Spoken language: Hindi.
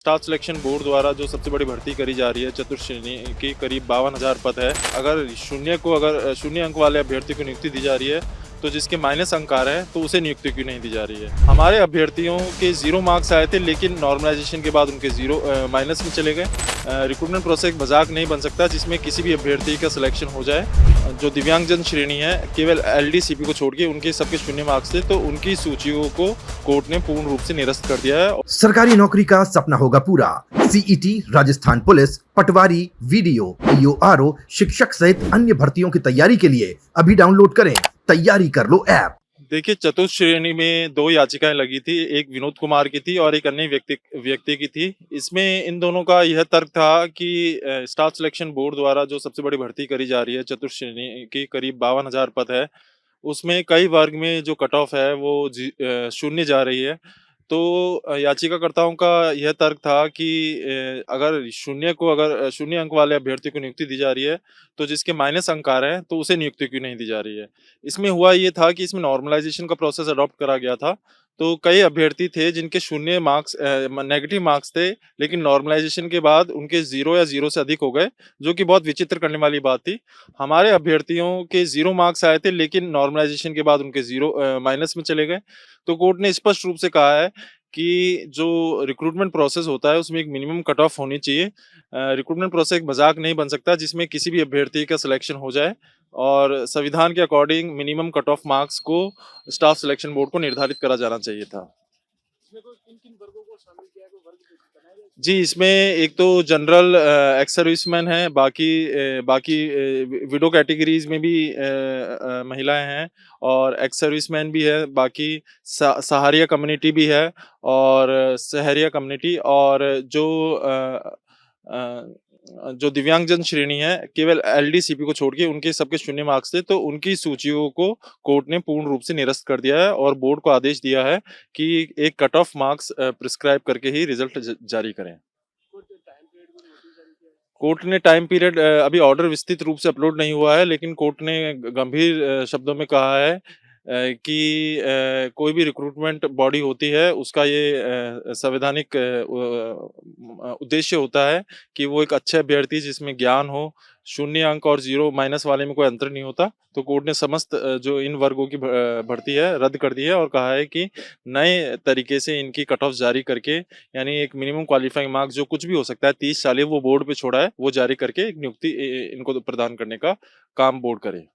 स्टाफ सिलेक्शन बोर्ड द्वारा जो सबसे बड़ी भर्ती करी जा रही है चतुर्थ श्रेणी की करीब 52,000 पद है। अगर शून्य अंक वाले अभ्यर्थी को नियुक्ति दी जा रही है तो जिसके माइनस अंक आ रहे हैं तो उसे नियुक्ति क्यों नहीं दी जा रही है। हमारे अभ्यर्थियों के 0 मार्क्स आए थे लेकिन नॉर्मलाइजेशन के बाद उनके 0 माइनस में चले गए। रिक्रूटमेंट प्रोसेस मजाक नहीं बन सकता जिसमें किसी भी अभ्यर्थी का सिलेक्शन हो जाए। जो दिव्यांगजन श्रेणी है केवल LD-CP को छोड़ के उनके सबके 0 मार्क्स थे तो उनकी सूचियों को कोर्ट ने पूर्ण रूप से निरस्त कर दिया है। सरकारी नौकरी का सपना होगा पूरा। CET, राजस्थान पुलिस, पटवारी, VDO, PORO, शिक्षक सहित अन्य भर्तियों की तैयारी के लिए अभी डाउनलोड करें तैयारी कर लो ऐप। देखिए, चतुर्थ श्रेणी में 2 याचिकाएं लगी थी, एक विनोद कुमार की थी और एक अन्य व्यक्ति की थी। इसमें इन दोनों का यह तर्क था कि स्टाफ सिलेक्शन बोर्ड द्वारा जो सबसे बड़ी भर्ती करी जा रही है चतुर्थ श्रेणी की करीब 52,000 पद है, उसमें कई वर्ग में जो कट ऑफ है वो शून्य जा रही है। तो याचिकाकर्ताओं का यह तर्क था कि अगर शून्य अंक वाले अभ्यर्थी को नियुक्ति दी जा रही है तो जिसके माइनस अंक आ रहे हैं तो उसे नियुक्ति क्यों नहीं दी जा रही है। इसमें हुआ ये था कि इसमें नॉर्मलाइजेशन का प्रोसेस अडॉप्ट करा गया था। तो कई अभ्यर्थी थे जिनके शून्य मार्क्स नेगेटिव मार्क्स थे लेकिन नॉर्मलाइजेशन के बाद उनके 0 या 0 से अधिक हो गए, जो कि बहुत विचित्र करने वाली बात थी। हमारे अभ्यर्थियों के 0 मार्क्स आए थे लेकिन नॉर्मलाइजेशन के बाद उनके 0 माइनस में चले गए। तो कोर्ट ने स्पष्ट रूप से कहा है कि जो रिक्रूटमेंट प्रोसेस होता है उसमें एक मिनिमम कट ऑफ होनी चाहिए। रिक्रूटमेंट प्रोसेस मजाक नहीं बन सकता जिसमें किसी भी अभ्यर्थी का सिलेक्शन हो जाए और संविधान के according minimum cut off marks को स्टाफ सिलेक्शन बोर्ड को निर्धारित करा जाना चाहिए था। जी, इसमें एक तो जनरल एक्स सर्विसमैन है, बाकी विडो कैटेगरीज में भी महिलाएं हैं और एक्स सर्विसमैन भी है, बाकी सहारिया कम्युनिटी भी है और सहरिया कम्युनिटी और जो दिव्यांगजन श्रेणी है केवल LD-CP को छोड़ के उनके सबके 0 मार्क्स थे तो उनकी सूचियों को कोर्ट ने पूर्ण रूप से निरस्त कर दिया है और बोर्ड को आदेश दिया है कि एक कट ऑफ मार्क्स प्रिस्क्राइब करके ही रिजल्ट जारी करें। कोर्ट ने टाइम पीरियड अभी ऑर्डर विस्तृत रूप से अपलोड नहीं हुआ है लेकिन कोर्ट ने गंभीर शब्दों में कहा है कि कोई भी रिक्रूटमेंट बॉडी होती है उसका ये संवैधानिक उद्देश्य होता है कि वो एक अच्छे अभ्यर्थी जिसमें ज्ञान हो, 0 अंक और 0 माइनस वाले में कोई अंतर नहीं होता। तो कोर्ट ने समस्त जो इन वर्गों की भर्ती है रद्द कर दी है और कहा है कि नए तरीके से इनकी कट ऑफ जारी करके यानी एक मिनिमम क्वालिफाइंग मार्क्स जो कुछ भी हो सकता है 30 साल वो बोर्ड पे छोड़ा है वो जारी करके एक नियुक्ति इनको प्रदान करने का काम बोर्ड करे।